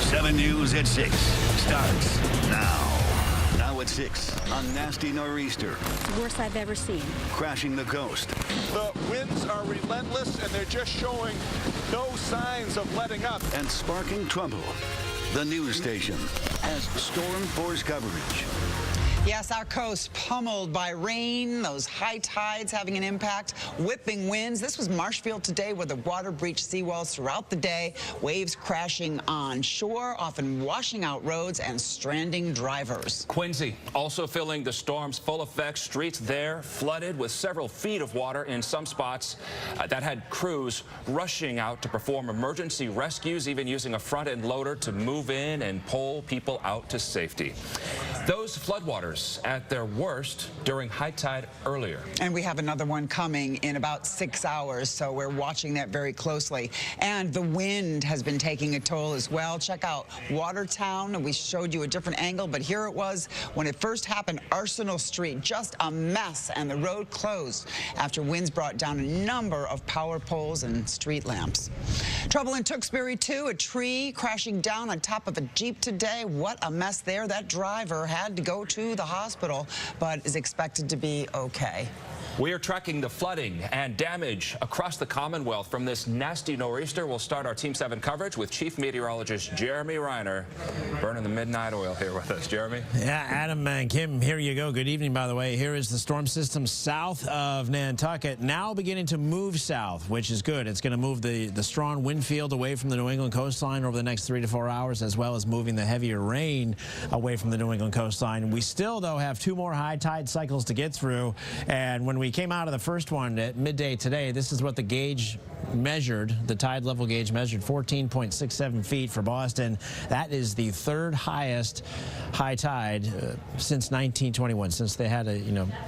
7 News at 6 starts now. Now at 6 on Nasty Nor'easter. It's the worst I've ever seen. Crashing the coast. The winds are relentless, and they're just showing no signs of letting up. And sparking trouble. The news station has storm force coverage. Yes, our coast pummeled by rain, those high tides having an impact, whipping winds. This was Marshfield today, where the water breached seawalls throughout the day, waves crashing on shore, often washing out roads and stranding drivers. Quincy also feeling the storm's full effect. Streets there flooded with several feet of water in some spots. That had crews rushing out to perform emergency rescues, even using a front-end loader to move in and pull people out to safety. Those floodwaters at their worst during high tide earlier. And we have another one coming in about 6 hours, so we're watching that very closely. And the wind has been taking a toll as well. Check out Watertown. We showed you a different angle, but here it was when it first happened. Arsenal Street, just a mess, and the road closed after winds brought down a number of power poles and street lamps. Trouble in Tewksbury, too. A tree crashing down on top of a Jeep today. What a mess there. That driver had to go to the hospital, but is expected to be okay. We are tracking the flooding and damage across the Commonwealth from this nasty nor'easter. We'll start our Team 7 coverage with Chief Meteorologist Jeremy Reiner, burning the midnight oil here with us. Jeremy? Yeah, Adam and Kim, here you go. Good evening, by the way. Here is the storm system south of Nantucket, now beginning to move south, which is good. It's going to move the strong wind field away from the New England coastline over the next 3 to 4 hours, as well as moving the heavier rain away from the New England coastline. We still, though, have 2 more high tide cycles to get through, and when we came out of the first one at midday today, this is what the gauge measured. The tide level gauge measured 14.67 feet for Boston. That is the 3rd highest high tide since 1921, since they had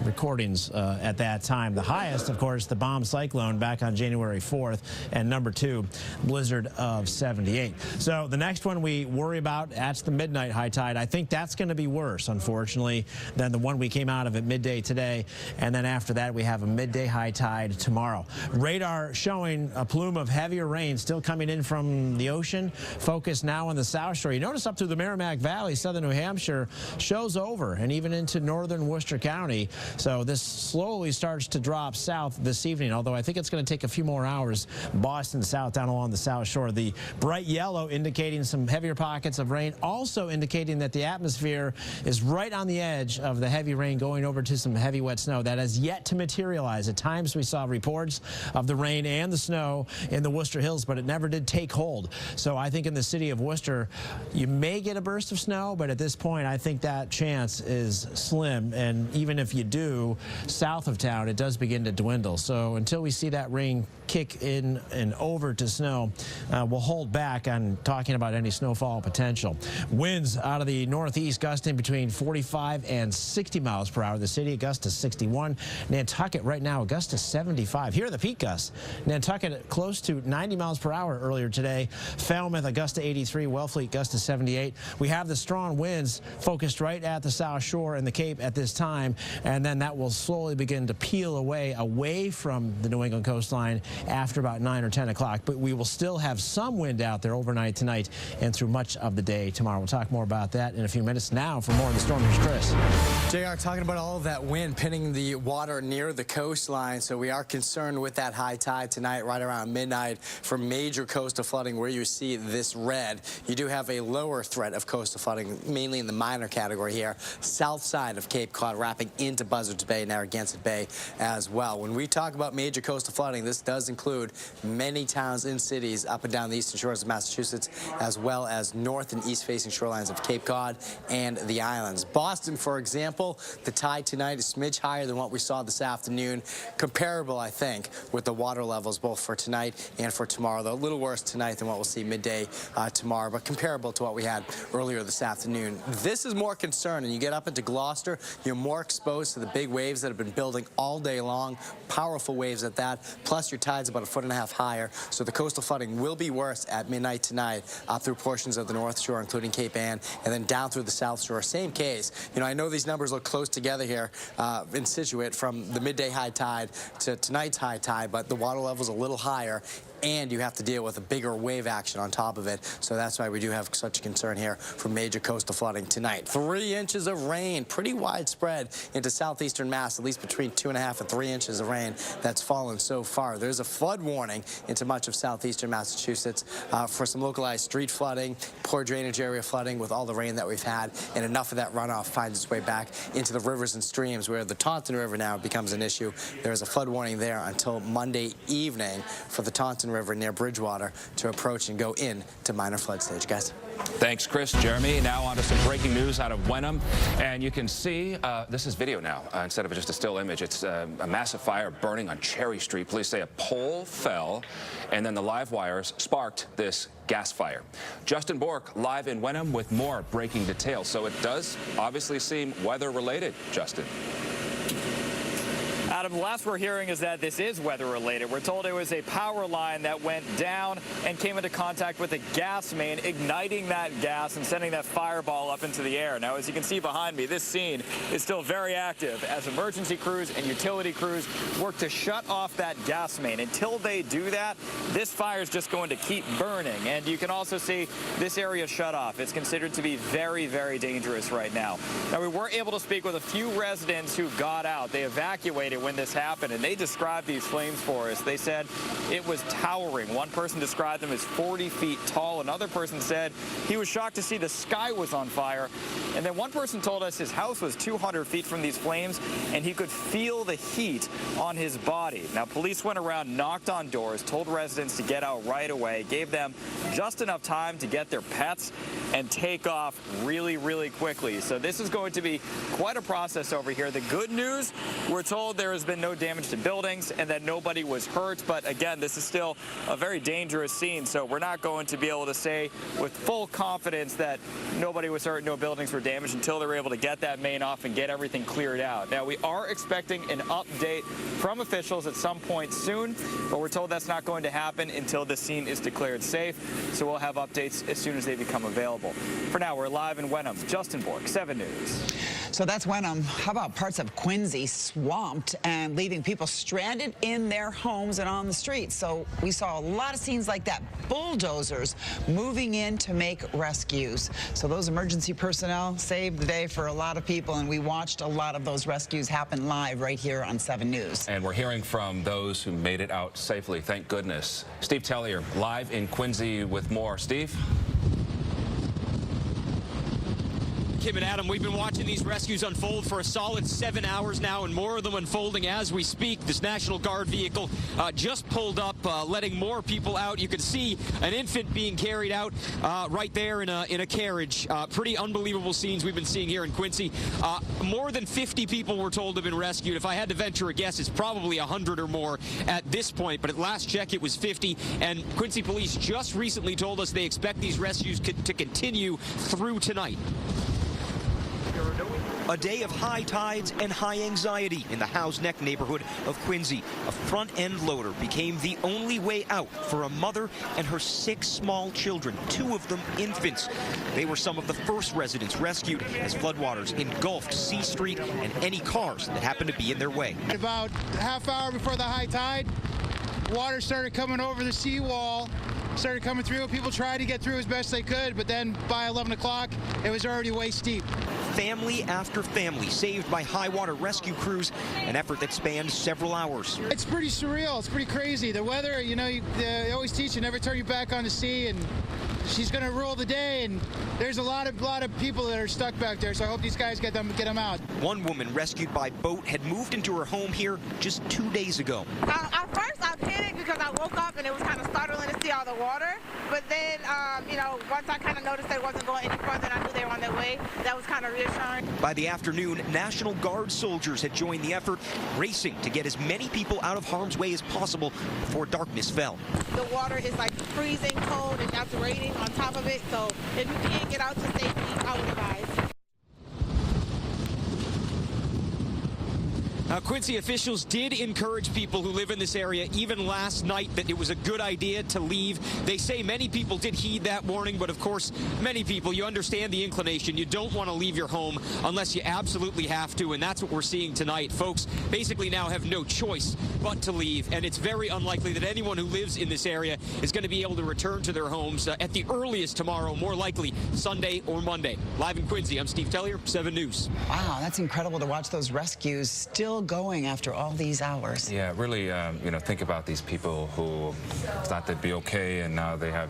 recordings at that time. The highest, of course, the bomb cyclone back on January 4th, and number 2, blizzard of 78. So the next one we worry about, that's the midnight high tide. I think that's going to be worse, unfortunately, than the one we came out of at midday today. And then after that, we have a midday high tide tomorrow. Radar showing a plume of heavier rain still coming in from the ocean. Focus now on the South Shore. You notice up through the Merrimack Valley, southern New Hampshire, shows over, and even into northern Worcester County. So this slowly starts to drop south this evening, although I think it's going to take a few more hours. Boston south down along the South Shore. The bright yellow indicating some heavier pockets of rain, also indicating that the atmosphere is right on the edge of the heavy rain going over to some heavy wet snow that has yet to materialize. At times we saw reports of the rain and the snow in the Worcester Hills, but it never did take hold. So I think in the city of Worcester, you may get a burst of snow, but at this point, I think that chance is slim. And even if you do, south of town, it does begin to dwindle. So until we see that rain kick in and over to snow, we'll hold back on talking about any snowfall potential. Winds out of the northeast gusting between 45 and 60 miles per hour. The city of Augusta 61. Nantucket right now, Augusta 75. Here are the peak gusts. Nantucket close to 90 miles per hour earlier today. Falmouth, Augusta 83. Wellfleet, Augusta 78. We have the strong winds focused right at the South Shore and the Cape at this time, and then that will slowly begin to peel away from the New England coastline after about 9 or 10 o'clock. But we will still have some wind out there overnight tonight and through much of the day tomorrow. We'll talk more about that in a few minutes. Now for more on the storm, here's Chris. JR, talking about all of that wind pinning the water near the coastline, so we are concerned with that high tide tonight right around midnight for major coastal flooding where you see this red. You do have a lower threat of coastal flooding, mainly in the minor category here, south side of Cape Cod, wrapping into Buzzards Bay, Narragansett Bay as well. When we talk about major coastal flooding, this does include many towns and cities up and down the eastern shores of Massachusetts, as well as north and east-facing shorelines of Cape Cod and the islands. Boston, for example, the tide tonight is smidge higher than what we saw this afternoon. Comparable, I think, with the water levels both for tonight and for tomorrow, though a little worse tonight than what we'll see midday tomorrow, but comparable to what we had earlier this afternoon. This is more concerning. You get up into Gloucester, you're more exposed to the big waves that have been building all day long, powerful waves at that, plus your tide's about 1.5 feet higher, so the coastal flooding will be worse at midnight tonight up through portions of the North Shore, including Cape Ann, and then down through the South Shore. Same case. You know, I know these numbers look close together here in Scituate from the midday high tide to tonight's high tide, but the water level's a little higher and you have to deal with a bigger wave action on top of it. So that's why we do have such a concern here for major coastal flooding tonight. 3 inches of rain, pretty widespread into southeastern Mass, at least between 2.5 and 3 inches of rain that's fallen so far. There's a flood warning into much of southeastern Massachusetts for some localized street flooding, poor drainage area flooding with all the rain that we've had, and enough of that runoff finds its way back into the rivers and streams where the Taunton River now becomes an issue. There is a flood warning there until Monday evening for the Taunton River near Bridgewater to approach and go in to minor flood stage. Guys. Thanks, Chris. Jeremy, now on to some breaking news out of Wenham. And you can see, this is video now, instead of just a still image. It's a massive fire burning on Cherry Street. Police say a pole fell, and then the live wires sparked this gas fire. Justin Bork live in Wenham with more breaking details. So it does obviously seem weather-related, Justin. Adam, the last we're hearing is that this is weather-related. We're told it was a power line that went down and came into contact with a gas main, igniting that gas and sending that fireball up into the air. Now, as you can see behind me, this scene is still very active as emergency crews and utility crews work to shut off that gas main. Until they do that, this fire is just going to keep burning. And you can also see this area shut off. It's considered to be very, very dangerous right now. Now, we were able to speak with a few residents who got out. They evacuated when this happened, and they described these flames for us. They said it was towering. One person described them as 40 feet tall. Another person said he was shocked to see the sky was on fire. And then one person told us his house was 200 feet from these flames, and he could feel the heat on his body. Now, police went around, knocked on doors, told residents to get out right away, gave them just enough time to get their pets and take off really, really quickly. So this is going to be quite a process over here. The good news, we're told there has been no damage to buildings and that nobody was hurt. But again, this is still a very dangerous scene, so we're not going to be able to say with full confidence that nobody was hurt, no buildings were damaged until they're able to get that main off and get everything cleared out. Now, we are expecting an update from officials at some point soon, but we're told that's not going to happen until the scene is declared safe. So we'll have updates as soon as they become available. For now, we're live in Wenham. Justin Bork, 7 News. So that's Wenham. How about parts of Quincy swamped and leaving people stranded in their homes and on the streets? So we saw a lot of scenes like that. Bulldozers moving in to make rescues. So those emergency personnel saved the day for a lot of people, and we watched a lot of those rescues happen live right here on 7 News. And we're hearing from those who made it out safely, thank goodness. Steve Tellier live in Quincy with more. Steve? Kim and Adam, we've been watching these rescues unfold for a solid 7 hours now, and more of them unfolding as we speak. This National Guard vehicle just pulled up, letting more people out. You can see an infant being carried out right there in a carriage. Pretty unbelievable scenes we've been seeing here in Quincy. More than 50 people were told have been rescued. If I had to venture a guess, it's probably 100 or more at this point, but at last check it was 50, and Quincy police just recently told us they expect these rescues to continue through tonight. A day of high tides and high anxiety in the Howes Neck neighborhood of Quincy. A front-end loader became the only way out for a mother and her 6 small children, 2 of them infants. They were some of the first residents rescued as floodwaters engulfed C Street and any cars that happened to be in their way. About a half hour before the high tide, water started coming over the seawall, started coming through. People tried to get through as best they could, but then by 11 o'clock, it was already waist deep. Family after family saved by high water rescue crews, an effort that spanned several hours. It's pretty surreal. It's pretty crazy. The weather, you know, they always teach you never turn your back on the sea, and she's going to rule the day, and there's a lot of people that are stuck back there, so I hope these guys get them out. One woman rescued by boat had moved into her home here just 2 days ago. At first I panicked because I woke up and it was kind of startling to see all the water, but then, you know, once I kind of noticed they wasn't going any further and I knew they were on their way, that was kind of reassuring. By the afternoon, National Guard soldiers had joined the effort, racing to get as many people out of harm's way as possible before darkness fell. The water is like freezing cold and that's raining on top of it, so if you can't get out to safety, I would advise. Quincy officials did encourage people who live in this area, even last night, that it was a good idea to leave. They say many people did heed that warning, but of course, many people, you understand the inclination. You don't want to leave your home unless you absolutely have to, and that's what we're seeing tonight. Folks basically now have no choice but to leave, and it's very unlikely that anyone who lives in this area is going to be able to return to their homes at the earliest tomorrow, more likely Sunday or Monday. Live in Quincy, I'm Steve Tellier, 7 News. Wow, that's incredible to watch those rescues still going after all these hours. Yeah, really, think about these people who thought they'd be okay, and now they have,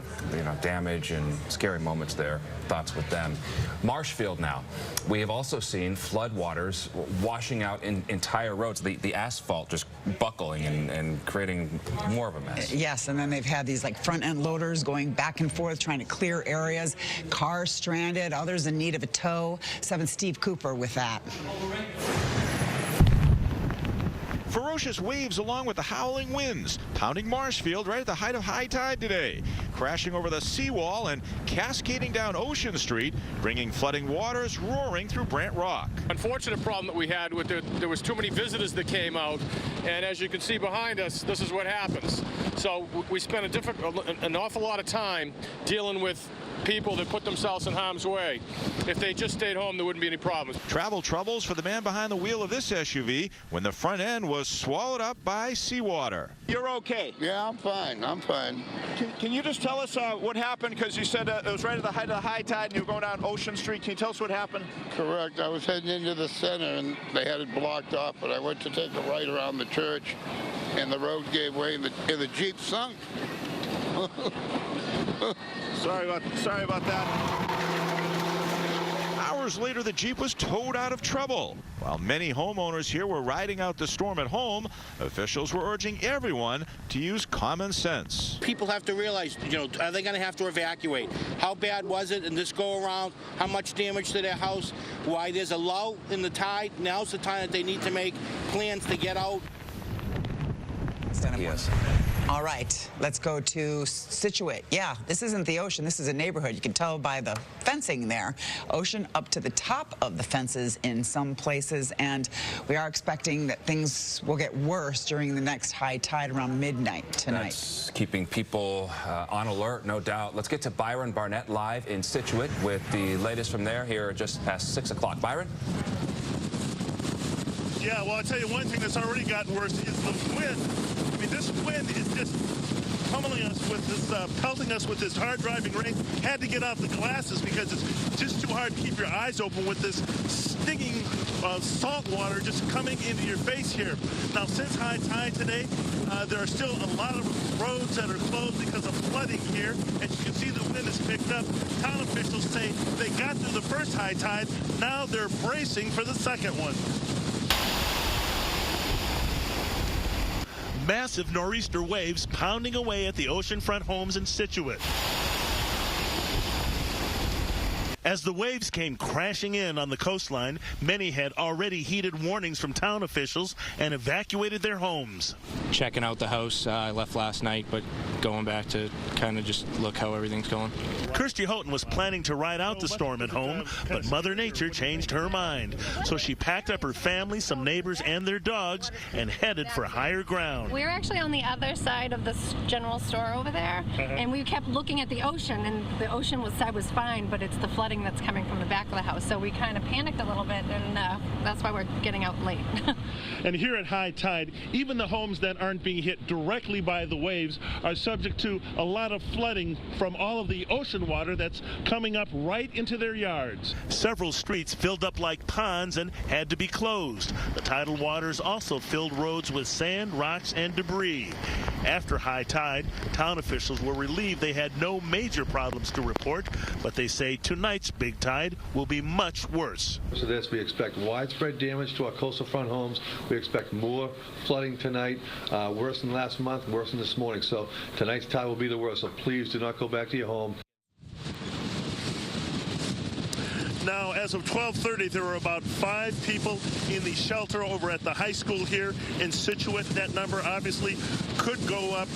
damage and scary moments there. Thoughts with them. Marshfield now. We have also seen flood waters washing out entire roads, the asphalt just buckling and creating more of a mess. Yes, and then they've had these like front-end loaders going back and forth trying to clear areas, cars stranded, others in need of a tow. 7's Steve Cooper with that. Ferocious waves along with the howling winds pounding Marshfield right at the height of high tide today, crashing over the seawall and cascading down Ocean Street, bringing flooding waters roaring through Brant Rock. Unfortunate problem that we had with there was too many visitors that came out, and as you can see behind us, this is what happens. So we spent an awful lot of time dealing with people that put themselves in harm's way. If they just stayed home, there wouldn't be any problems. Travel troubles for the man behind the wheel of this SUV when the front end was swallowed up by seawater. You're okay? Yeah, I'm fine. I'm fine. Can you just tell us what happened? Because you said it was right at the height of the high tide and you were going down Ocean Street. Can you tell us what happened? Correct. I was heading into the center and they had it blocked off, but I went to take a right around the church and the road gave way and the Jeep sunk. Sorry about that. Hours later, the Jeep was towed out of trouble. While many homeowners here were riding out the storm at home, officials were urging everyone to use common sense. People have to realize, are they going to have to evacuate? How bad was it in this go-around? How much damage to their house? Why there's a lull in the tide? Now's the time that they need to make plans to get out. Yes. All right, let's go to Scituate. Yeah, this isn't the ocean. This is a neighborhood. You can tell by the fencing there. Ocean up to the top of the fences in some places, and we are expecting that things will get worse during the next high tide around midnight tonight. That's keeping people on alert, no doubt. Let's get to Byron Barnett live in Scituate with the latest from there here just past 6 o'clock. Byron? Yeah, well, I'll tell you one thing that's already gotten worse is the wind. I mean, this wind is just pummeling us with this, pelting us with this hard driving rain. Had to get off the glasses because it's just too hard to keep your eyes open with this stinging salt water just coming into your face here. Now, since high tide today, there are still a lot of roads that are closed because of flooding here. And you can see the wind has picked up. Town officials say they got through the first high tide. Now they're bracing for the second one. Massive nor'easter waves pounding away at the oceanfront homes in Scituate. As the waves came crashing in on the coastline, many had already heeded warnings from town officials and evacuated their homes. Checking out the house. I left last night, but going back to kind of just look how everything's going. Kirsty Houghton was planning to ride out the storm at home, but Mother Nature changed her mind. So she packed up her family, some neighbors, and their dogs and headed for higher ground. We're actually on the other side of the general store over there, and we kept looking at the ocean, and the ocean side was fine, but it's the flooding that's coming from the back of the house. So we kind of panicked a little bit, and that's why we're getting out late. And here at high tide, even the homes that aren't being hit directly by the waves are subject to a lot of flooding from all of the ocean water that's coming up right into their yards. Several streets filled up like ponds and had to be closed. The tidal waters also filled roads with sand, rocks, and debris. After high tide, town officials were relieved they had no major problems to report, but they say tonight's big tide will be much worse. So this, we expect widespread damage to our coastal front homes. We expect more flooding tonight, worse than last month, worse than this morning. So tonight's tide will be the worst, so please do not go back to your home. Now, as of 12:30, there were about 5 people in the shelter over at the high school here in Scituate. That number obviously could go up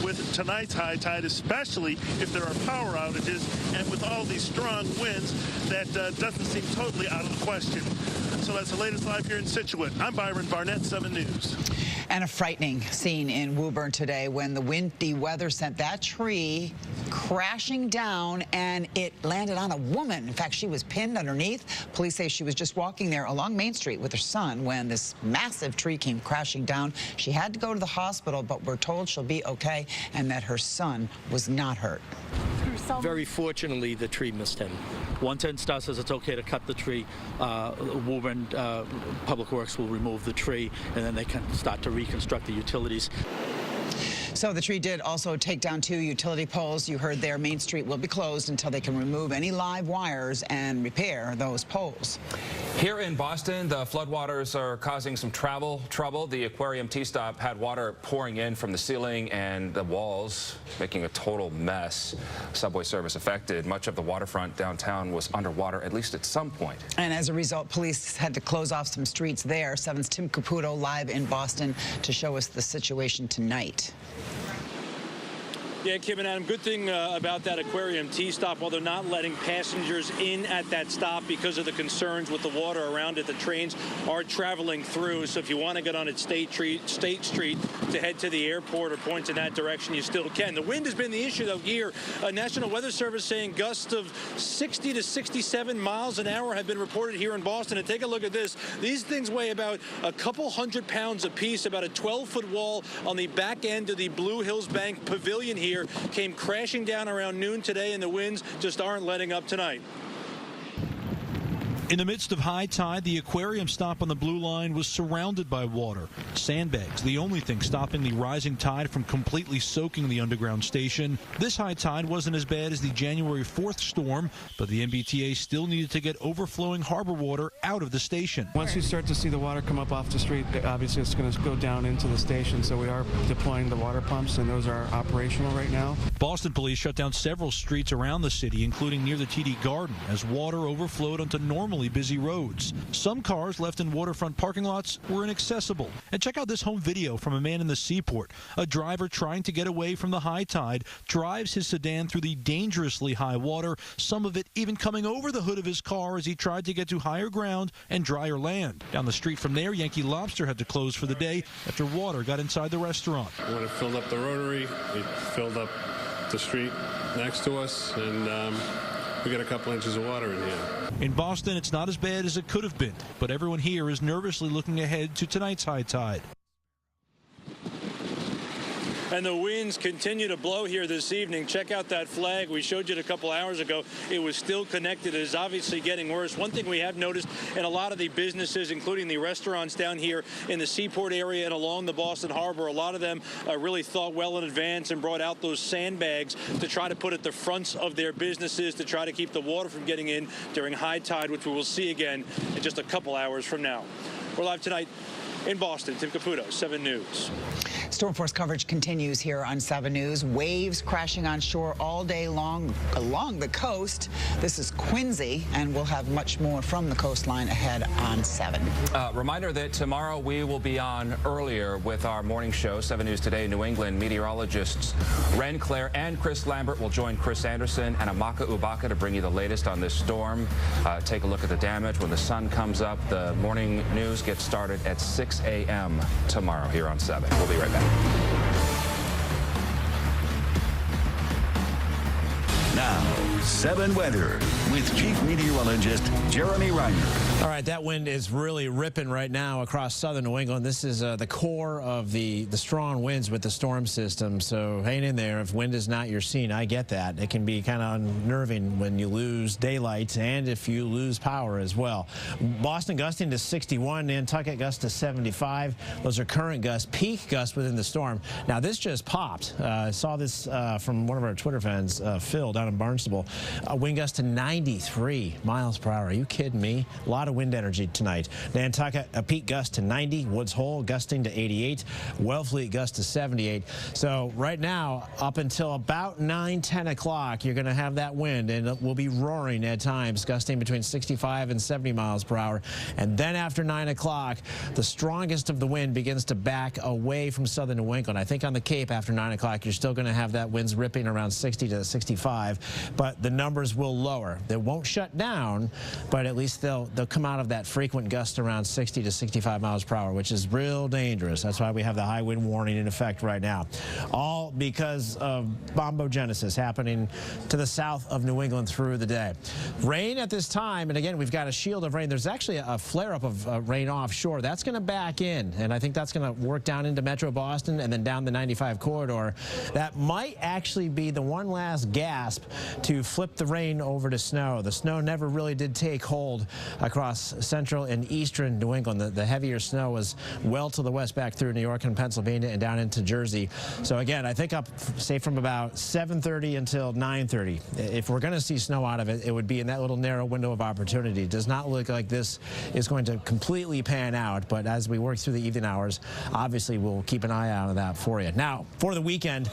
with tonight's high tide, especially if there are power outages. And with all these strong winds, that doesn't seem totally out of the question. So that's the latest live here in Scituate. I'm Byron Barnett, 7 News. And a frightening scene in Woburn today when the windy weather sent that tree crashing down and it landed on a woman. In fact, she was pinned underneath. Police say she was just walking there along Main Street with her son when this massive tree came crashing down. She had to go to the hospital, but we're told she'll be okay and that her son was not hurt. Very fortunately, the tree missed him. 110 Star says it's okay to cut the tree. Woburn Public Works will remove the tree, and then they can start to reconstruct the utilities. So the tree did also take down 2 utility poles. You heard there, Main Street will be closed until they can remove any live wires and repair those poles. Here in Boston, the floodwaters are causing some travel trouble. The Aquarium T-Stop had water pouring in from the ceiling and the walls, making a total mess. Subway service affected. Much of the waterfront downtown was underwater, at least at some point. And as a result, police had to close off some streets there. 7's Tim Caputo live in Boston to show us the situation tonight. Yeah, Kim and Adam, good thing about that Aquarium T-Stop, while they're not letting passengers in at that stop because of the concerns with the water around it, the trains are traveling through. So if you want to get on at State Street to head to the airport or point in that direction, you still can. The wind has been the issue, though, here. National Weather Service saying gusts of 60 to 67 miles an hour have been reported here in Boston. And take a look at this. These things weigh about a couple 100 pounds apiece. About a 12-foot wall on the back end of the Blue Hills Bank Pavilion here came crashing down around noon today, and the winds just aren't letting up tonight. In the midst of high tide, the aquarium stop on the Blue Line was surrounded by water. Sandbags, the only thing stopping the rising tide from completely soaking the underground station. This high tide wasn't as bad as the January 4th storm, but the MBTA still needed to get overflowing harbor water out of the station. Once we start to see the water come up off the street, obviously it's going to go down into the station, so we are deploying the water pumps, and those are operational right now. Boston police shut down several streets around the city, including near the TD Garden, as water overflowed onto normally busy roads. Some cars left in waterfront parking lots were inaccessible. And check out this home video from a man in the Seaport. A driver trying to get away from the high tide drives his sedan through the dangerously high water, some of it even coming over the hood of his car as he tried to get to higher ground and drier land. Down the street from there, Yankee Lobster had to close for the day after water got inside the restaurant. When it filled up the rotary, it filled up the street next to us, and we got a couple inches of water in here. In Boston, it's not as bad as it could have been, but everyone here is nervously looking ahead to tonight's high tide. And the winds continue to blow here this evening. Check out that flag. We showed you it a couple hours ago. It was still connected. It is obviously getting worse. One thing we have noticed in a lot of the businesses, including the restaurants down here in the Seaport area and along the Boston Harbor, a lot of them really thought well in advance and brought out those sandbags to try to put at the fronts of their businesses to try to keep the water from getting in during high tide, which we will see again in just a couple hours from now. We're live tonight in Boston. Tim Caputo, 7 News. Storm force coverage continues here on 7 News. Waves crashing on shore all day long along the coast. This is Quincy, and we'll have much more from the coastline ahead on 7. Reminder that tomorrow we will be on earlier with our morning show, 7 News Today. New England meteorologists Ren Claire and Chris Lambert will join Chris Anderson and Amaka Ubaka to bring you the latest on this storm. Take a look at the damage when the sun comes up. The morning news gets started at 6 a.m. tomorrow here on 7. We'll be right back. Now, 7 weather with Chief Meteorologist Jeremy Reiner. All right, that wind is really ripping right now across southern New England. This is the core of the strong winds with the storm system, so hang in there. If wind is not your scene, I get that. It can be kind of unnerving when you lose daylight and if you lose power as well. Boston gusting to 61, Nantucket gust to 75. Those are current gusts, peak gusts within the storm. Now, this just popped. I saw this from one of our Twitter fans, Phil, down in Barnstable. Wind gust to 93 miles per hour. Are you kidding me? A lot of wind energy tonight. Nantucket, a peak gust to 90. Woods Hole gusting to 88. Wellfleet gust to 78. So right now, up until about 9, 10 o'clock, you're going to have that wind, and it will be roaring at times, gusting between 65 and 70 miles per hour. And then after 9 o'clock, the strongest of the wind begins to back away from southern New England. I think on the Cape after 9 o'clock, you're still going to have that winds ripping around 60 to 65, but the numbers will lower. They won't shut down, but at least they'll come out of that frequent gust around 60 to 65 miles per hour, which is real dangerous. That's why we have the high wind warning in effect right now. All because of bombogenesis happening to the south of New England through the day. Rain at this time, and again, we've got a shield of rain. There's actually a flare-up of rain offshore. That's going to back in, and I think that's going to work down into Metro Boston and then down the 95 corridor. That might actually be the one last gasp to flip the rain over to snow. The snow never really did take hold across central and eastern New England. The heavier snow was well to the west back through New York and Pennsylvania and down into Jersey. So again, I think up, say, from about 7:30 until 9:30. If we're going to see snow out of it, it would be in that little narrow window of opportunity. It does not look like this is going to completely pan out, but as we work through the evening hours, obviously we'll keep an eye out on that for you. Now, for the weekend,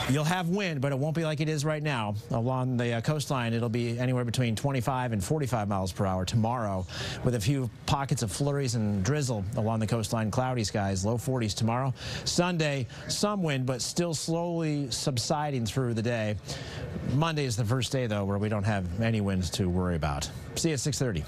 you'll have wind, but it won't be like it is right now. Along the coastline, it'll be anywhere between 25 and 45 miles per hour tomorrow, with a few pockets of flurries and drizzle along the coastline. Cloudy skies, low 40s tomorrow. Sunday, some wind, but still slowly subsiding through the day. Monday is the first day, though, where we don't have any winds to worry about. See you at 6:30.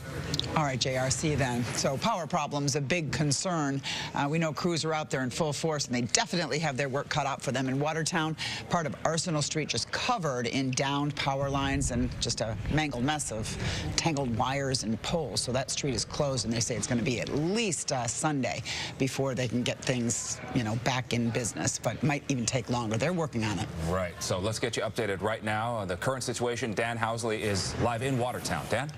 All right, JR, see you then. So power problems, a big concern. We know crews are out there in full force, and they definitely have their work cut out for them in Watertown. Part of Arsenal Street just covered in downed power lines and just a mangled mess of tangled wires and poles. So that street is closed, and they say it's going to be at least Sunday before they can get things, you know, back in business, but might even take longer. They're working on it. Right. So let's get you updated right now. The current situation, Dan Housley is live in Watertown. Dan?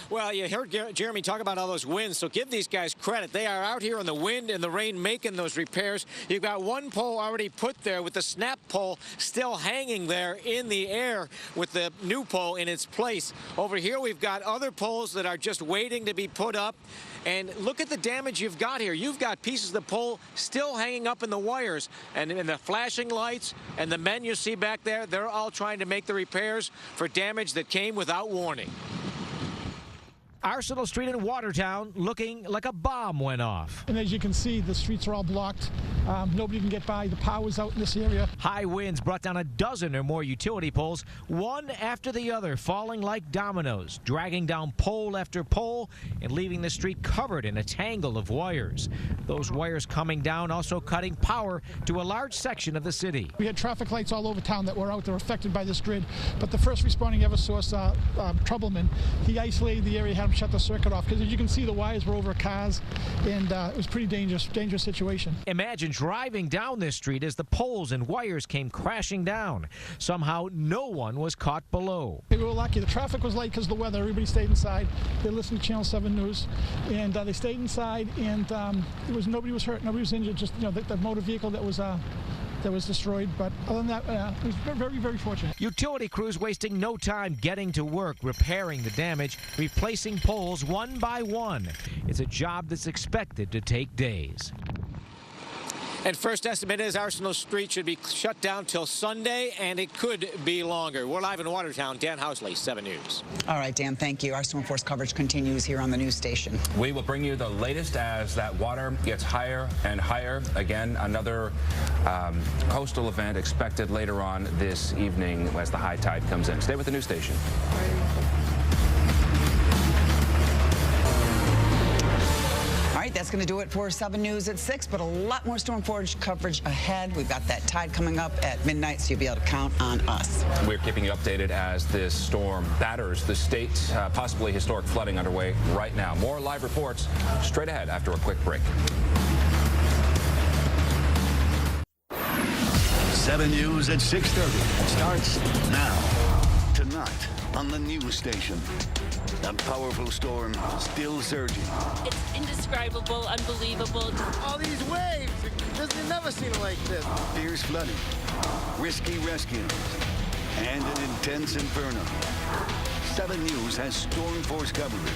Well, you heard Jeremy talk about all those winds, so give these guys credit. They are out here in the wind and the rain making those repairs. You've got one pole already put there with the snap pole still hanging there in the air with the new pole in its place. Over here, we've got other poles that are just waiting to be put up. And look at the damage you've got here. You've got pieces of the pole still hanging up in the wires. And the flashing lights and the men you see back there, they're all trying to make the repairs for damage that came without warning. Arsenal Street in Watertown looking like a bomb went off. And as you can see, the streets are all blocked. Nobody can get by. The power's out in this area. High winds brought down a dozen or more utility poles, one after the other, falling like dominoes, dragging down pole after pole and leaving the street covered in a tangle of wires. Those wires coming down also cutting power to a large section of the city. We had traffic lights all over town that were out there affected by this grid, but the first responding Eversource troubleman, he isolated the area, had him shut the circuit off, because as you can see, the wires were over cars, and it was a pretty dangerous situation. Imagine driving down this street as the poles and wires came crashing down. Somehow no one was caught below. We were lucky. The traffic was light because of the weather. Everybody stayed inside. They listened to Channel 7 News, and they stayed inside, and nobody was hurt, nobody was injured, just the motor vehicle that was destroyed. But other than that, it was very, very fortunate. Utility crews wasting no time getting to work, repairing the damage, replacing poles one by one. It's a job that's expected to take days. And first estimate is Arsenal Street should be shut down till Sunday, and it could be longer. We're live in Watertown. Dan Housley, 7 News. All right, Dan, thank you. Our Storm Force coverage continues here on the news station. We will bring you the latest as that water gets higher and higher. Again, another coastal event expected later on this evening as the high tide comes in. Stay with the news station. All right, that's going to do it for 7 News at 6, but a lot more Storm Forge coverage ahead. We've got that tide coming up at midnight, so you'll be able to count on us. We're keeping you updated as this storm batters the state. Possibly historic flooding underway right now. More live reports straight ahead after a quick break. 7 News at 6:30 starts now. Tonight on the news station. A powerful storm still surging. It's indescribable, unbelievable. All these waves, you've never seen it like this. Fierce flooding, risky rescues, and an intense inferno. 7 News has storm force coverage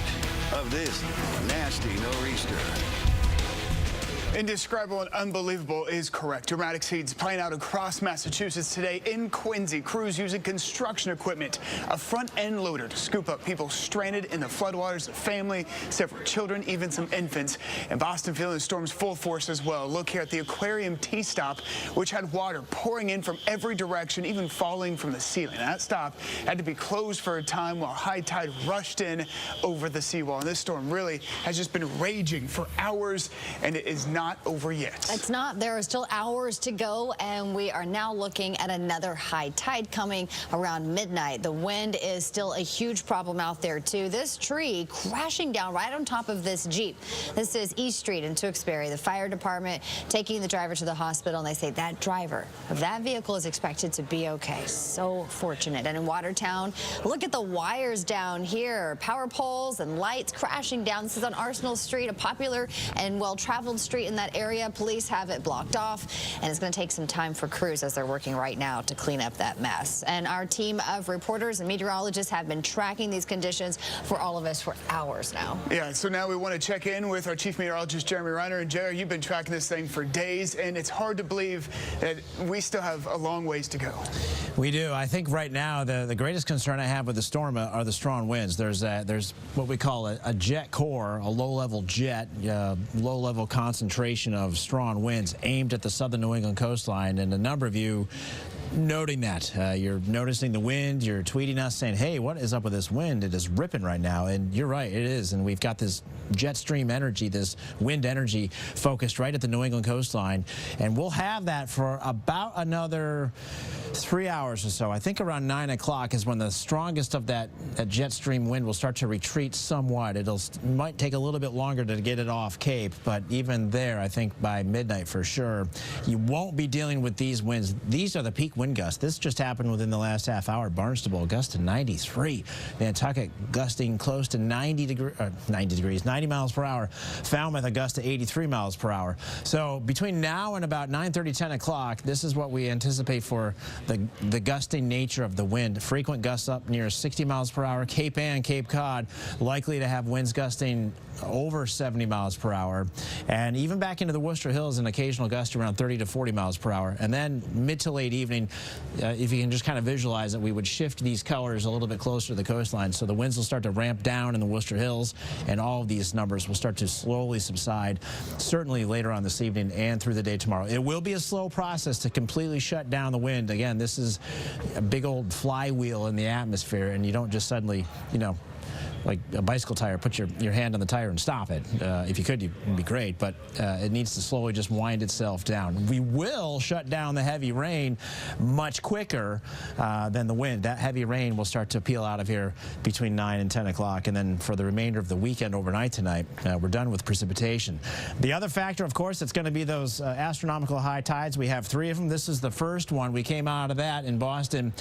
of this nasty nor'easter. Indescribable and unbelievable is correct. Dramatic scenes playing out across Massachusetts today. In Quincy, crews using construction equipment, a front-end loader to scoop up people stranded in the floodwaters, a family, several children, even some infants. And Boston feeling the storm's full force as well. Look here at the Aquarium T-stop, which had water pouring in from every direction, even falling from the ceiling. That stop had to be closed for a time while high tide rushed in over the seawall. And this storm really has just been raging for hours, and it is not over yet. It's not. There are still hours to go, and we are now looking at another high tide coming around midnight. The wind is still a huge problem out there, too. This tree crashing down right on top of this Jeep. This is East Street in Tewksbury. The fire department taking the driver to the hospital, and they say that driver of that vehicle is expected to be okay. So fortunate. And in Watertown, look at the wires down here. Power poles and lights crashing down. This is on Arsenal Street, a popular and well-traveled street in that area. Police have it blocked off, and it's going to take some time for crews as they're working right now to clean up that mess. And our team of reporters and meteorologists have been tracking these conditions for all of us for hours now. Yeah, so now we want to check in with our chief meteorologist, Jeremy Reiner. And Jerry, you've been tracking this thing for days, and it's hard to believe that we still have a long ways to go. We do. I think right now the greatest concern I have with the storm are the strong winds. There's what we call a jet core, a low-level jet, low-level concentration of strong winds aimed at the southern New England coastline, and a number of you noting that. You're noticing the wind. You're tweeting us saying, hey, what is up with this wind? It is ripping right now. And you're right, it is. And we've got this jet stream energy, this wind energy focused right at the New England coastline. And we'll have that for about another 3 hours or so. I think around 9 o'clock is when the strongest of that jet stream wind will start to retreat somewhat. It might take a little bit longer to get it off Cape, but even there, I think by midnight for sure, you won't be dealing with these winds. These are the peak wind gusts. This just happened within the last half hour. Barnstable gust to 93. Nantucket gusting close to 90 miles per hour. Falmouth a gust to 83 miles per hour. So between now and about 9:30, 10 o'clock, this is what we anticipate for the gusting nature of the wind. Frequent gusts up near 60 miles per hour. Cape Ann, Cape Cod, likely to have winds gusting over 70 miles per hour. And even back into the Worcester Hills, an occasional gust around 30 to 40 miles per hour. And then mid to late evening, if you can just kind of visualize it, we would shift these colors a little bit closer to the coastline. So the winds will start to ramp down in the Worcester Hills, and all of these numbers will start to slowly subside, certainly later on this evening and through the day tomorrow. It will be a slow process to completely shut down the wind. Again, this is a big old flywheel in the atmosphere, and you don't just suddenly, like a bicycle tire, put your hand on the tire and stop it. If you could, it'd be great, but it needs to slowly just wind itself down. We will shut down the heavy rain much quicker than the wind. That heavy rain will start to peel out of here between 9 and 10 o'clock, and then for the remainder of the weekend overnight tonight, we're done with precipitation. The other factor, of course, it's going to be those astronomical high tides. We have 3 of them. This is the first one. We came out of that in Boston,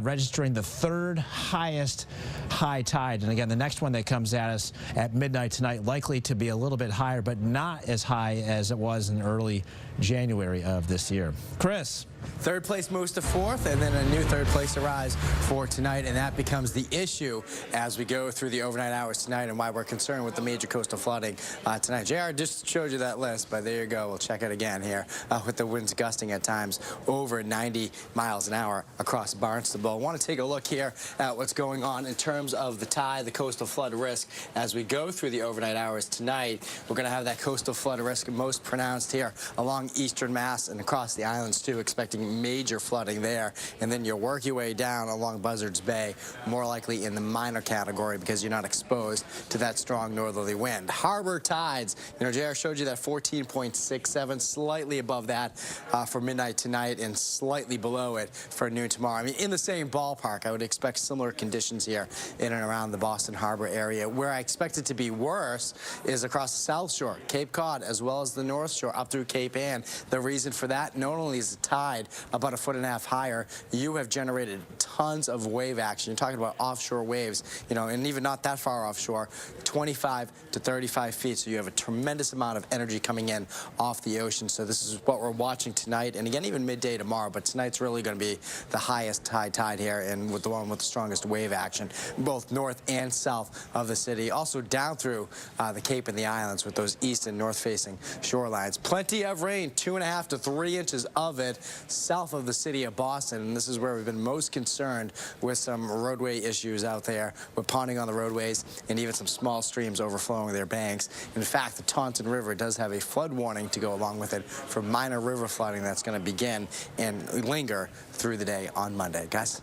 registering the 3rd highest high tide. And again, the next one that comes at us at midnight tonight, likely to be a little bit higher, but not as high as it was in early January of this year. Chris. 3rd place moves to 4th, and then a new 3rd place arrives for tonight, and that becomes the issue as we go through the overnight hours tonight, and why we're concerned with the major coastal flooding tonight. JR just showed you that list, but there you go. We'll check it again here with the winds gusting at times over 90 miles an hour across Barnstable. I want to take a look here at what's going on in terms of the tide, the coastal flood risk as we go through the overnight hours tonight. We're going to have that coastal flood risk most pronounced here along eastern Mass and across the islands too, expecting major flooding there, and then you'll work your way down along Buzzards Bay, more likely in the minor category because you're not exposed to that strong northerly wind. Harbor tides, JR showed you that 14.67, slightly above that for midnight tonight and slightly below it for noon tomorrow. I mean, in the same ballpark. I would expect similar conditions here in and around the Boston Harbor area. Where I expect it to be worse is across the South Shore, Cape Cod, as well as the North Shore up through Cape Ann. The reason for that, not only is the tide tide about 1.5 foot higher, you have generated tons of wave action. You're talking about offshore waves, you know, and even not that far offshore, 25 to 35 feet. So you have a tremendous amount of energy coming in off the ocean. So this is what we're watching tonight, and again, even midday tomorrow. But tonight's really going to be the highest high tide here, and with the one with the strongest wave action, both north and south of the city. Also down through the Cape and the islands with those east and north-facing shorelines. Plenty of rain, 2.5 to 3 inches of it south of the city of Boston, and this is where we've been most concerned with some roadway issues out there with ponding on the roadways and even some small streams overflowing their banks. In fact, the Taunton River does have a flood warning to go along with it for minor river flooding that's going to begin and linger through the day on Monday. Guys?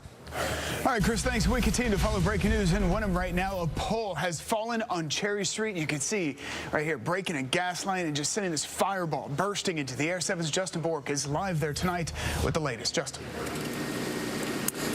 All right, Chris, thanks. We continue to follow breaking news in Wenham right now. A pole has fallen on Cherry Street. You can see right here breaking a gas line and just sending this fireball bursting into the air. 7's Justin Bork is live there tonight with the latest. Justin.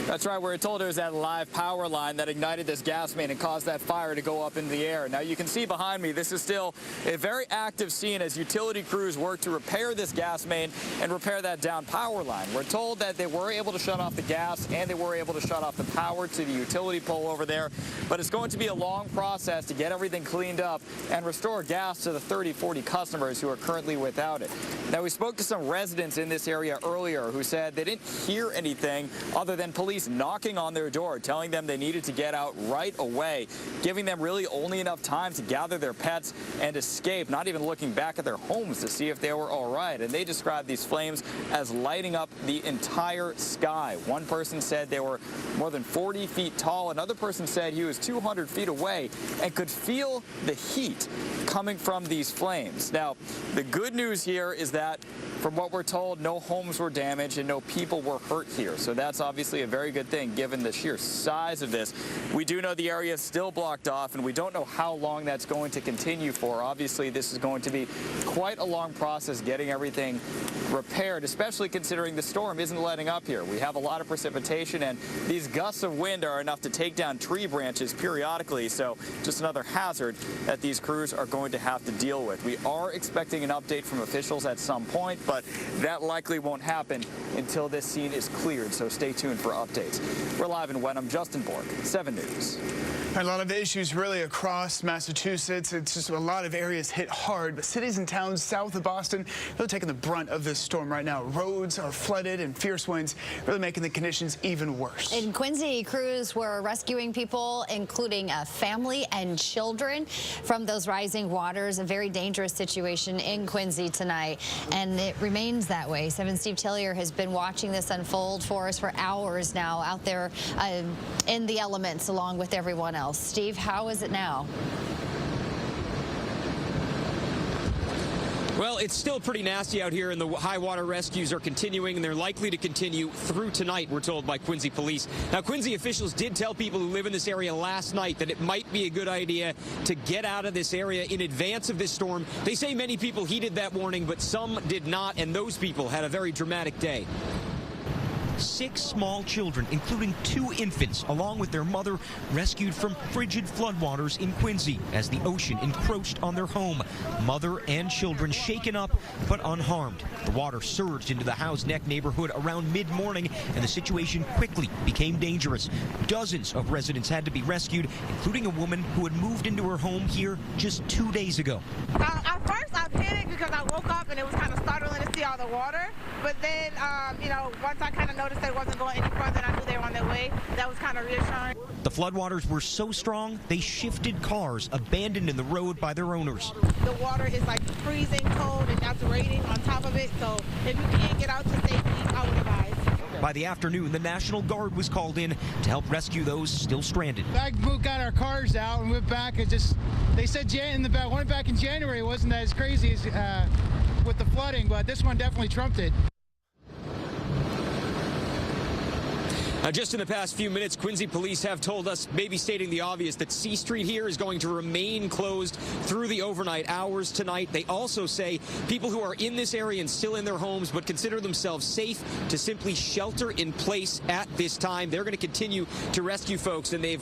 That's right. We're told it was that live power line that ignited this gas main and caused that fire to go up into the air. Now, you can see behind me, this is still a very active scene as utility crews work to repair this gas main and repair that down power line. We're told that they were able to shut off the gas and they were able to shut off the power to the utility pole over there. But it's going to be a long process to get everything cleaned up and restore gas to the 30, 40 customers who are currently without it. Now, we spoke to some residents in this area earlier who said they didn't hear anything other than police knocking on their door, telling them they needed to get out right away, giving them really only enough time to gather their pets and escape, not even looking back at their homes to see if they were all right. And they described these flames as lighting up the entire sky. One person said they were more than 40 feet tall. Another person said he was 200 feet away and could feel the heat coming from these flames. Now, the good news here is that, from what we're told, no homes were damaged and no people were hurt here. So that's obviously a very good thing given the sheer size of this. We do know the area is still blocked off, and we don't know how long that's going to continue for. Obviously, this is going to be quite a long process getting everything repaired, especially considering the storm isn't letting up here. We have a lot of precipitation, and these gusts of wind are enough to take down tree branches periodically. So just another hazard that these crews are going to have to deal with. We are expecting an update from officials at some point, but that likely won't happen until this scene is cleared, so stay tuned for updates. We're live in Wenham. Justin Bork, 7 News. A lot of issues really across Massachusetts. It's just a lot of areas hit hard, but cities and towns south of Boston, they're taking the brunt of this storm right now. Roads are flooded and fierce winds really making the conditions even worse. In Quincy, crews were rescuing people, including a family and children, from those rising waters. A very dangerous situation in Quincy tonight, and it remains that way. 7's Steve Tillier has been watching this unfold for us for hours now, out there in the elements along with everyone else. Steve, how is it now? Well, it's still pretty nasty out here, and the high water rescues are continuing, and they're likely to continue through tonight, we're told by Quincy police. Now, Quincy officials did tell people who live in this area last night that it might be a good idea to get out of this area in advance of this storm. They say many people heeded that warning, but some did not, and those people had a very dramatic day. 6 small children, including 2 infants, along with their mother, rescued from frigid floodwaters in Quincy as the ocean encroached on their home. Mother and children shaken up but unharmed. The water surged into the Howes Neck neighborhood around mid-morning, and the situation quickly became dangerous. Dozens of residents had to be rescued, including a woman who had moved into her home here just 2 days ago. At first, I panicked because I woke up and it was kind of startling to see all the water. But then, you know, once I kind of noticed that it wasn't going any further and I knew they were on their way, that was kind of reassuring. The floodwaters were so strong, they shifted cars abandoned in the road by their owners. The water is like freezing cold and that's raining on top of it. So if you can't get out to safety, I would advise. By the afternoon, the National Guard was called in to help rescue those still stranded. We got our cars out and went back. They said one back in January wasn't as crazy as with the flooding, but this one definitely trumped it. Just in the past few minutes, Quincy police have told us, maybe stating the obvious, that C Street here is going to remain closed through the overnight hours tonight. They also say people who are in this area and still in their homes but consider themselves safe to simply shelter in place at this time. They're going to continue to rescue folks, and they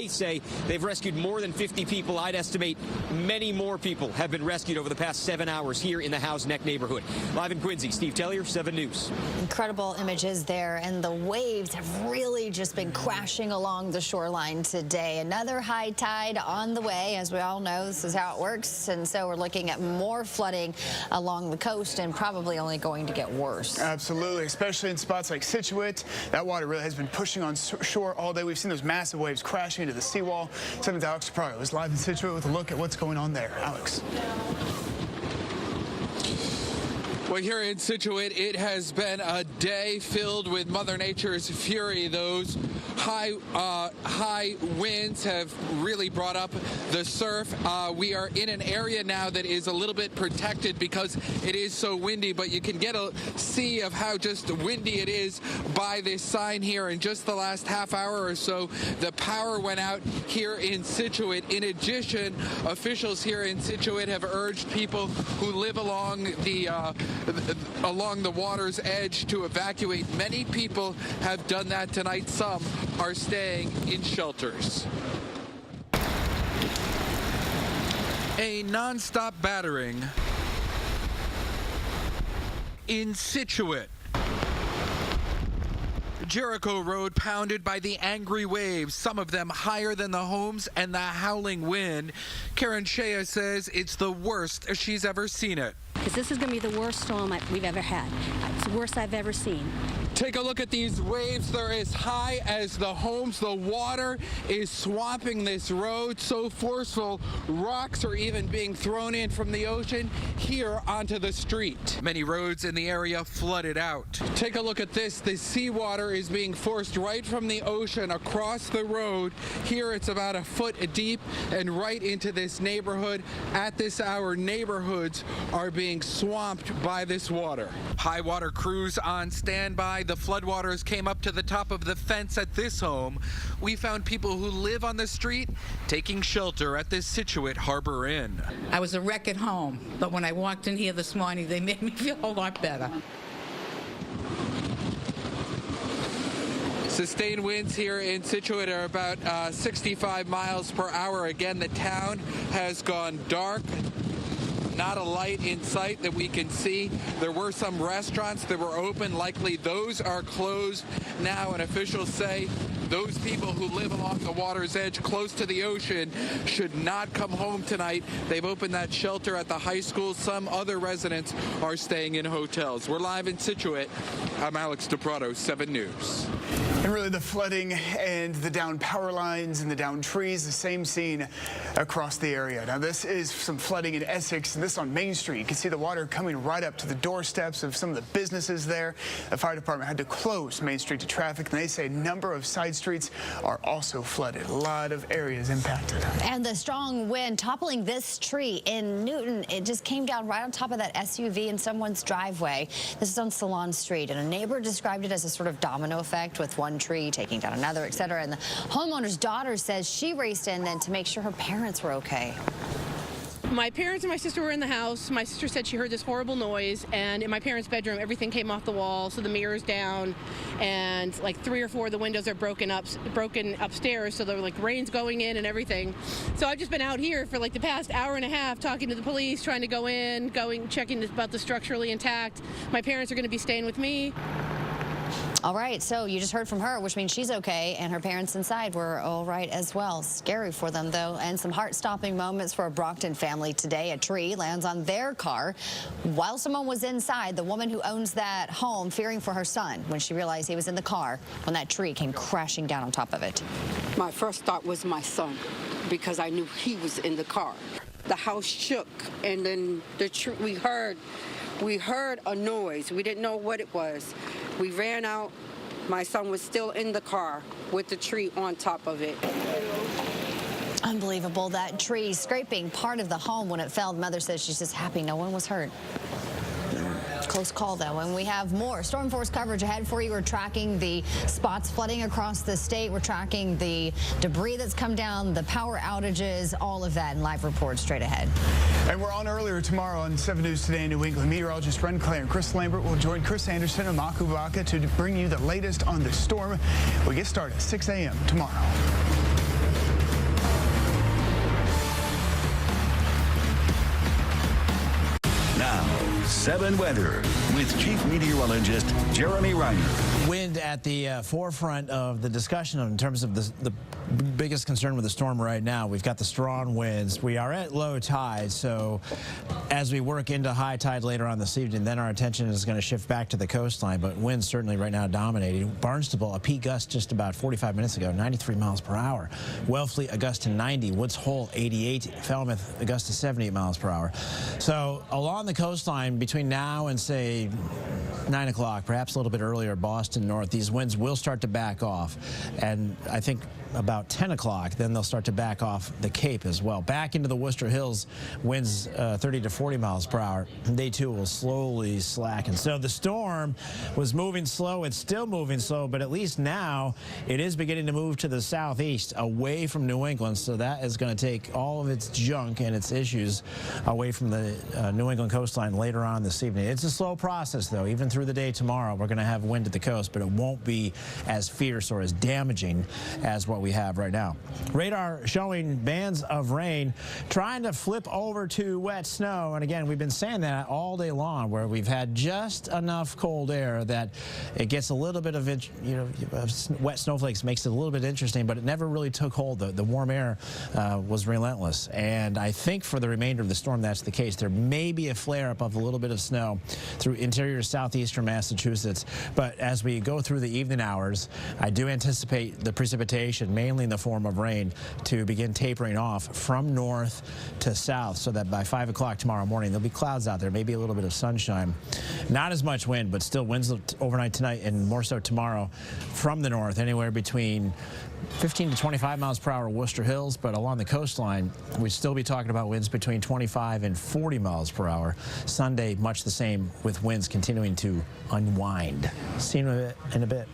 say they've rescued more than 50 people. I'd estimate many more people have been rescued over the past 7 hours here in the Howe's Neck neighborhood. Live in Quincy, Steve Tellier, 7 News. Incredible images there, and the waves have really just been crashing along the shoreline today. Another high tide on the way. As we all know, this is how it works, and so we're looking at more flooding along the coast and probably only going to get worse. Absolutely, especially in spots like Scituate. That water really has been pushing on shore all day. We've seen those massive waves crashing into the seawall. 7's Alex Chaparro is live in Scituate with a look at what's going on there. Alex. Well, here in Scituate, it has been a day filled with Mother Nature's fury. Those high winds have really brought up the surf. We are in an area now that is a little bit protected because it is so windy, but you can get a see of how just windy it is by this sign here. In just the last half hour or so, the power went out here in Scituate. In addition, officials here in Scituate have urged people who live along the water's edge to evacuate. Many people have done that tonight. Some are staying in shelters. A non-stop battering in Scituate. Jericho Road pounded by the angry waves, some of them higher than the homes, and the howling wind. Karen Shea says it's the worst she's ever seen it. Because this is going to be the worst storm we've ever had. It's the worst I've ever seen. Take a look at these waves. They're as high as the homes. The water is swamping this road so forceful. Rocks are even being thrown in from the ocean here onto the street. Many roads in the area flooded out. Take a look at this. The seawater is being forced right from the ocean across the road. Here it's about a foot deep and right into this neighborhood. At this hour, neighborhoods are being swamped by this water. High water crews on standby. The floodwaters came up to the top of the fence at this home. We found people who live on the street taking shelter at this Scituate Harbor Inn. I was a wreck at home, but when I walked in here this morning, they made me feel a lot better. Sustained winds here in Scituate are about 65 miles per hour. Again, the town has gone dark. Not a light in sight that we can see. There were some restaurants that were open. Likely those are closed now, and officials say those people who live along the water's edge close to the ocean should not come home tonight. They've opened that shelter at the high school. Some other residents are staying in hotels. We're live in Scituate. I'm Alex DePrato, 7 News. And really the flooding and the downed power lines and the downed trees, the same scene across the area. Now this is some flooding in Essex, and this on Main Street. You can see the water coming right up to the doorsteps of some of the businesses there. The fire department had to close Main Street to traffic, and they say a number of side streets are also flooded. A lot of areas impacted. And the strong wind toppling this tree in Newton, it just came down right on top of that SUV in someone's driveway. This is on Salon Street, and a neighbor described it as a sort of domino effect with one tree taking down another, etc. And the homeowner's daughter says she raced in then to make sure her parents were okay. My parents and my sister were in the house. My sister said she heard this horrible noise, and in my parents' bedroom, everything came off the wall, so the mirror's down, and like 3 or 4 of the windows are broken upstairs, so there were like rain's going in and everything. So I've just been out here for like the past hour and a half talking to the police, trying to go in, checking about the structurally intact. My parents are going to be staying with me. All right, so you just heard from her, which means she's okay, and her parents inside were all right as well. Scary for them, though, and some heart-stopping moments for a Brockton family today. A tree lands on their car while someone was inside. The woman who owns that home fearing for her son when she realized he was in the car when that tree came crashing down on top of it. My first thought was my son, because I knew he was in the car. The house shook, and then the tree, we heard a noise. We didn't know what it was. We ran out. My son was still in the car with the tree on top of it. Unbelievable. That tree scraping part of the home when it fell. Mother says she's just happy no one was hurt. Close call, though, and we have more storm force coverage ahead for you. We're tracking the spots flooding across the state. We're tracking the debris that's come down, the power outages, all of that in live reports straight ahead. And we're on earlier tomorrow on 7 News Today in New England. Meteorologist Ren Claire and Chris Lambert will join Chris Anderson and Maku Baka to bring you the latest on the storm. We get started at 6 a.m. tomorrow. Now, 7 weather with Chief Meteorologist Jeremy Reiner. Wind at the forefront of the discussion in terms of the biggest concern with the storm right now. We've got the strong winds. We are at low tide, so as we work into high tide later on this evening, then our attention is going to shift back to the coastline, but winds certainly right now dominating. Barnstable, a peak gust just about 45 minutes ago, 93 miles per hour. Wellfleet, a gust to 90. Woods Hole, 88. Falmouth, a gust to 78 miles per hour. So along the coastline between now and, say, 9 o'clock, perhaps a little bit earlier, Boston North, these winds will start to back off. And I think about 10 o'clock, then they'll start to back off the Cape as well. Back into the Worcester Hills, winds 30 to 40 miles per hour. They, too, will slowly slacken. So the storm was moving slow. It's still moving slow, but at least now it is beginning to move to the southeast, away from New England. So that is going to take all of its junk and its issues away from the New England coastline later on this evening. It's a slow process, though. Even through the day tomorrow, we're going to have wind at the coast, but it won't be as fierce or as damaging as what we have right now. Radar showing bands of rain trying to flip over to wet snow. And again, we've been saying that all day long, where we've had just enough cold air that it gets a little bit of, wet snowflakes, makes it a little bit interesting, but it never really took hold. The warm air was relentless. And I think for the remainder of the storm, that's the case. There may be a flare up of a little bit of snow through interior southeastern Massachusetts. But as we go through the evening hours, I do anticipate the precipitation, mainly in the form of rain, to begin tapering off from north to south, so that by 5 o'clock tomorrow morning, there'll be clouds out there, maybe a little bit of sunshine. Not as much wind, but still winds overnight tonight and more so tomorrow from the north, anywhere between 15 to 25 miles per hour Worcester Hills, but along the coastline, we'd still be talking about winds between 25 and 40 miles per hour. Sunday, much the same, with winds continuing to unwind. See you in a bit.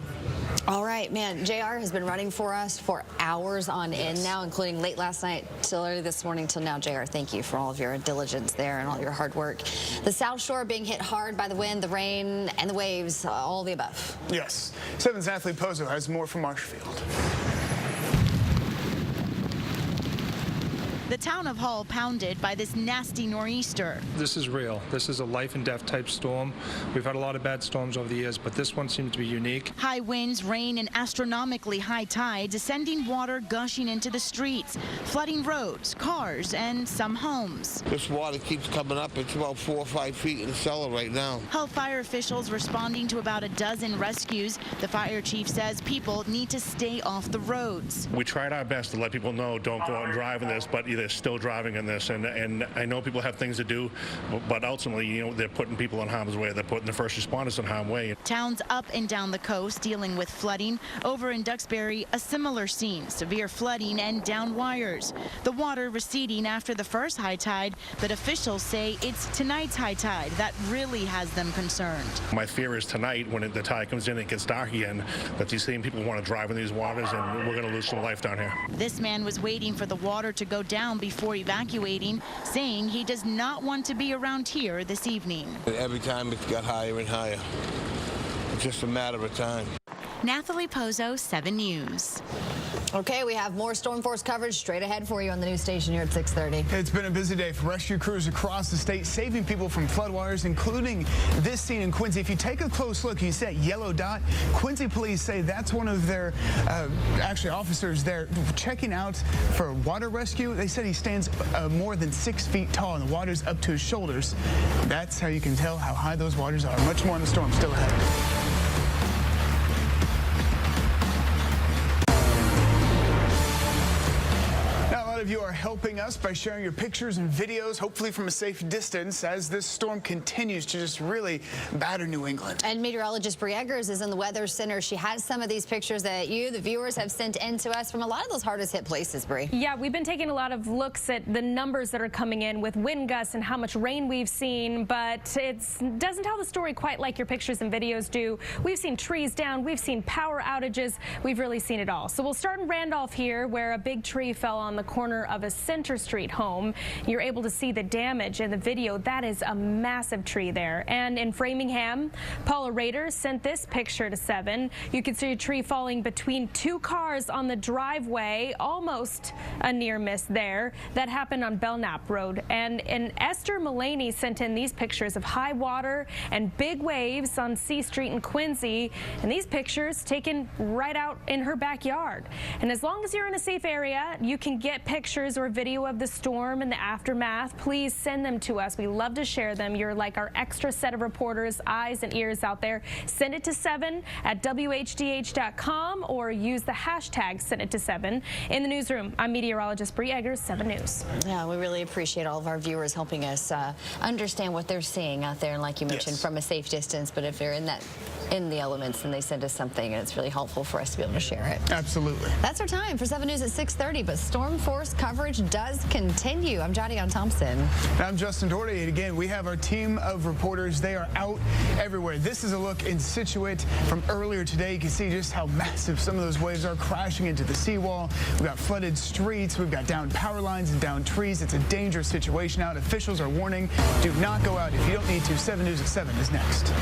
All right, man, JR has been running for us for hours on end now, including late last night till early this morning till now. JR, thank you for all of your diligence there and all your hard work. The South Shore being hit hard by the wind, the rain, and the waves, all the above. Yes. 7's Natalie Pozo has more from Marshfield. The town of Hull pounded by this nasty nor'easter. This is real. This is a life and death type storm. We've had a lot of bad storms over the years, but this one seems to be unique. High winds, rain, and astronomically high tides, sending water gushing into the streets, flooding roads, cars, and some homes. This water keeps coming up. It's about 4 or 5 feet in the cellar right now. Hull fire officials responding to about a dozen rescues. The fire chief says people need to stay off the roads. We tried our best to let people know don't go out and drive in this, but they're still driving in this, and I know people have things to do, but ultimately, they're putting people in harm's way. They're putting the first responders in harm's way. Towns up and down the coast dealing with flooding. Over in Duxbury, a similar scene, severe flooding and down wires. The water receding after the first high tide, but officials say it's tonight's high tide that really has them concerned. My fear is tonight, when the tide comes in and it gets dark again, that these same people want to drive in these waters, and we're going to lose some life down here. This man was waiting for the water to go down before evacuating, saying he does not want to be around here this evening. Every time it's got higher and higher. It's just a matter of time. Natalie Pozo, 7 News. Okay, we have more storm force coverage straight ahead for you on the news station here at 6:30. It's been a busy day for rescue crews across the state, saving people from floodwaters, including this scene in Quincy. If you take a close look, you see that yellow dot. Quincy police say that's one of their actually officers there checking out for water rescue. They said he stands more than 6 feet tall, and the water's up to his shoulders. That's how you can tell how high those waters are. Much more in the storm still ahead. of you are helping us by sharing your pictures and videos, hopefully from a safe distance, as this storm continues to just really batter New England. And meteorologist Bree Eggers is in the Weather Center. She has some of these pictures that you, the viewers, have sent in to us from a lot of those hardest hit places, Bree. Yeah, we've been taking a lot of looks at the numbers that are coming in with wind gusts and how much rain we've seen, but it doesn't tell the story quite like your pictures and videos do. We've seen trees down, we've seen power outages, we've really seen it all. So we'll start in Randolph here, where a big tree fell on the corner of a Center Street home. You're able to see the damage in the video. That is a massive tree there. And in Framingham, Paula Rader sent this picture to 7. You can see a tree falling between 2 cars on the driveway, almost a near miss there. That happened on Belknap Road. And Esther Mullaney sent in these pictures of high water and big waves on C Street in Quincy. And these pictures taken right out in her backyard. And as long as you're in a safe area, you can get pictures or video of the storm and the aftermath. Please send them to us. We love to share them. You're like our extra set of reporters, eyes and ears out there. Send it to 7@WHDH.com or use the hashtag #SendItTo7. In the newsroom, I'm meteorologist Bree Eggers, 7 News. Yeah, we really appreciate all of our viewers helping us understand what they're seeing out there. And like you mentioned, from a safe distance, but if they're in the elements, then they send us something, and it's really helpful for us to be able to share it. Absolutely. That's our time for 7 News at 6:30, but storm force coverage does continue. I'm Jodianne Thompson. And I'm Justin Doherty, and again, we have our team of reporters. They are out everywhere. This is a look in Scituate from earlier today. You can see just how massive some of those waves are crashing into the seawall. We've got flooded streets. We've got down power lines and down trees. It's a dangerous situation out. Officials are warning, do not go out if you don't need to. 7 News at 7 is next.